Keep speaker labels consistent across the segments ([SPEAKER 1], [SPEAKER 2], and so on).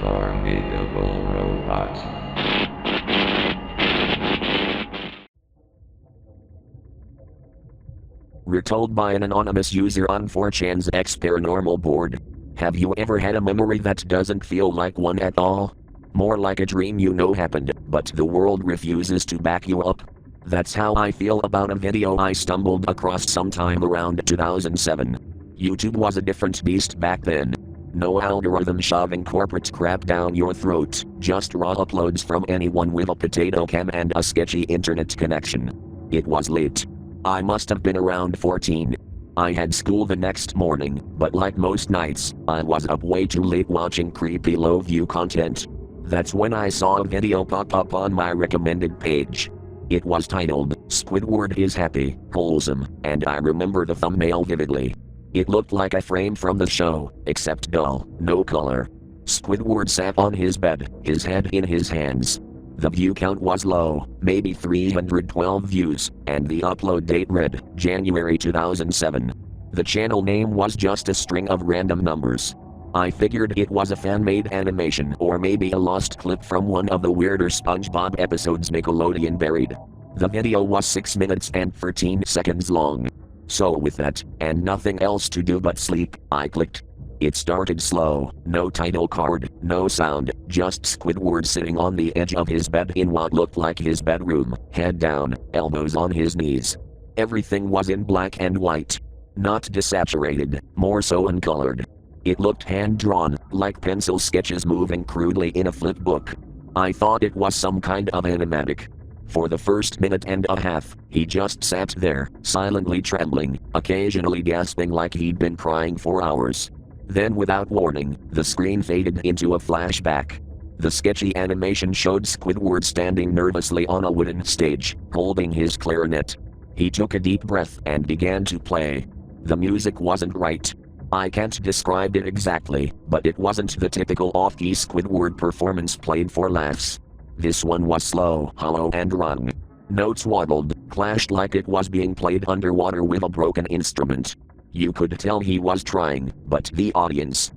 [SPEAKER 1] formidable robot.
[SPEAKER 2] Retold by an anonymous user on 4chan's X Paranormal board. Have you ever had a memory that doesn't feel like one at all? More like a dream you know happened, but the world refuses to back you up? That's how I feel about a video I stumbled across sometime around 2007. YouTube was a different beast back then. No algorithm shoving corporate crap down your throat, just raw uploads from anyone with a potato cam and a sketchy internet connection. It was late. I must have been around 14. I had school the next morning, but like most nights, I was up way too late watching creepy low-view content. That's when I saw a video pop up on my recommended page. It was titled, "Squidward is Happy, Wholesome," and I remember the thumbnail vividly. It looked like a frame from the show, except dull, no color. Squidward sat on his bed, his head in his hands. The view count was low, maybe 312 views, and the upload date read, January 2007. The channel name was just a string of random numbers. I figured it was a fan-made animation or maybe a lost clip from one of the weirder SpongeBob episodes Nickelodeon buried. The video was 6 minutes and 13 seconds long. So with that, and nothing else to do but sleep, I clicked. It started slow, no title card, no sound, just Squidward sitting on the edge of his bed in what looked like his bedroom, head down, elbows on his knees. Everything was in black and white. Not desaturated, more so uncolored. It looked hand-drawn, like pencil sketches moving crudely in a flip book. I thought it was some kind of animatic. For the first minute and a half, he just sat there, silently trembling, occasionally gasping like he'd been crying for hours. Then without warning, the screen faded into a flashback. The sketchy animation showed Squidward standing nervously on a wooden stage, holding his clarinet. He took a deep breath and began to play. The music wasn't right. I can't describe it exactly, but it wasn't the typical off-key Squidward performance played for laughs. This one was slow, hollow and wrung. Notes waddled, clashed like it was being played underwater with a broken instrument. You could tell he was trying, but the audience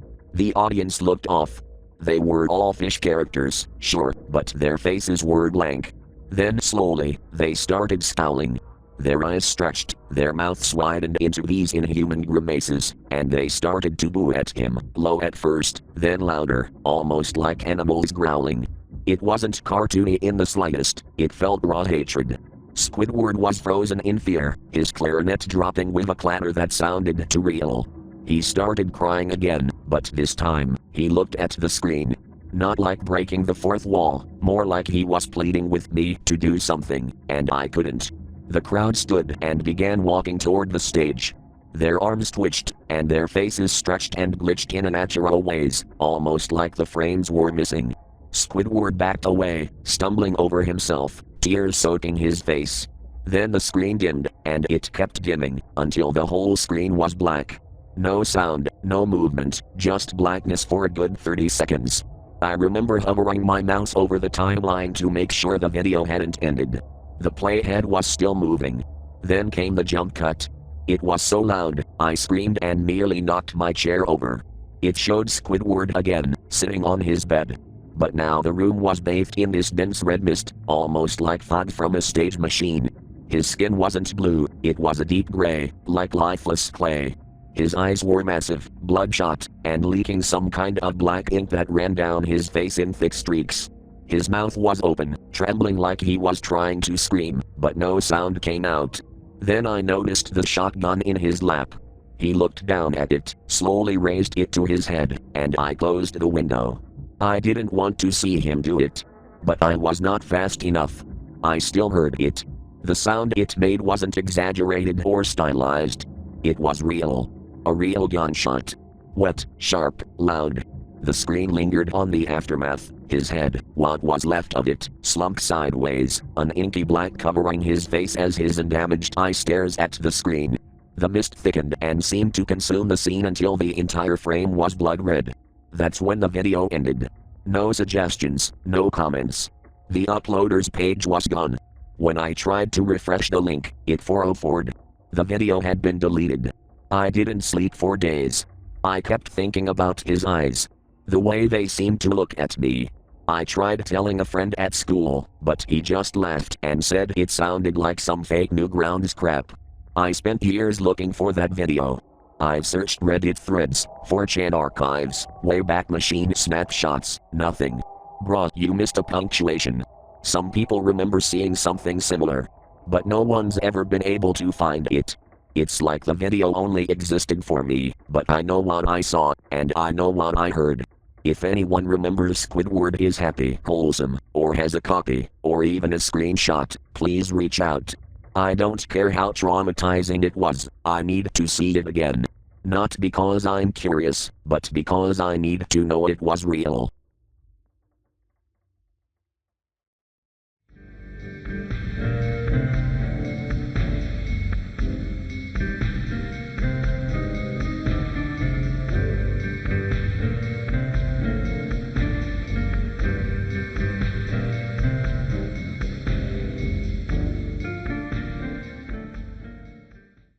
[SPEAKER 2] looked off. They were all fish characters, sure, but their faces were blank. Then slowly, they started scowling. Their eyes stretched, their mouths widened into these inhuman grimaces, and they started to boo at him, low at first, then louder, almost like animals growling. It wasn't cartoony in the slightest, it felt raw hatred. Squidward was frozen in fear, his clarinet dropping with a clatter that sounded too real. He started crying again, but this time, he looked at the screen. Not like breaking the fourth wall, more like he was pleading with me to do something, and I couldn't. The crowd stood and began walking toward the stage. Their arms twitched, and their faces stretched and glitched in unnatural ways, almost like the frames were missing. Squidward backed away, stumbling over himself, tears soaking his face. Then the screen dimmed, and it kept dimming, until the whole screen was black. No sound, no movement, just blackness for a good 30 seconds. I remember hovering my mouse over the timeline to make sure the video hadn't ended. The playhead was still moving. Then came the jump cut. It was so loud, I screamed and nearly knocked my chair over. It showed Squidward again, sitting on his bed. But now the room was bathed in this dense red mist, almost like fog from a stage machine. His skin wasn't blue, it was a deep gray, like lifeless clay. His eyes were massive, bloodshot, and leaking some kind of black ink that ran down his face in thick streaks. His mouth was open, trembling like he was trying to scream, but no sound came out. Then I noticed the shotgun in his lap. He looked down at it, slowly raised it to his head, and I closed the window. I didn't want to see him do it. But I was not fast enough. I still heard it. The sound it made wasn't exaggerated or stylized. It was real. A real gunshot. Wet, sharp, loud. The screen lingered on the aftermath. His head, what was left of it, slumped sideways, an inky black covering his face as his undamaged eye stares at the screen. The mist thickened and seemed to consume the scene until the entire frame was blood red. That's when the video ended. No suggestions, no comments. The uploader's page was gone. When I tried to refresh the link, it 404'd. The video had been deleted. I didn't sleep for days. I kept thinking about his eyes. The way they seemed to look at me. I tried telling a friend at school, but he just laughed and said it sounded like some fake Newgrounds crap. I spent years looking for that video. I've searched Reddit threads, 4chan archives, Wayback Machine snapshots, nothing. Bruh, you missed a punctuation. Some people remember seeing something similar, but no one's ever been able to find it. It's like the video only existed for me, but I know what I saw, and I know what I heard. If anyone remembers Squidward is happy, wholesome, or has a copy, or even a screenshot, please reach out. I don't care how traumatizing it was, I need to see it again. Not because I'm curious, but because I need to know it was real.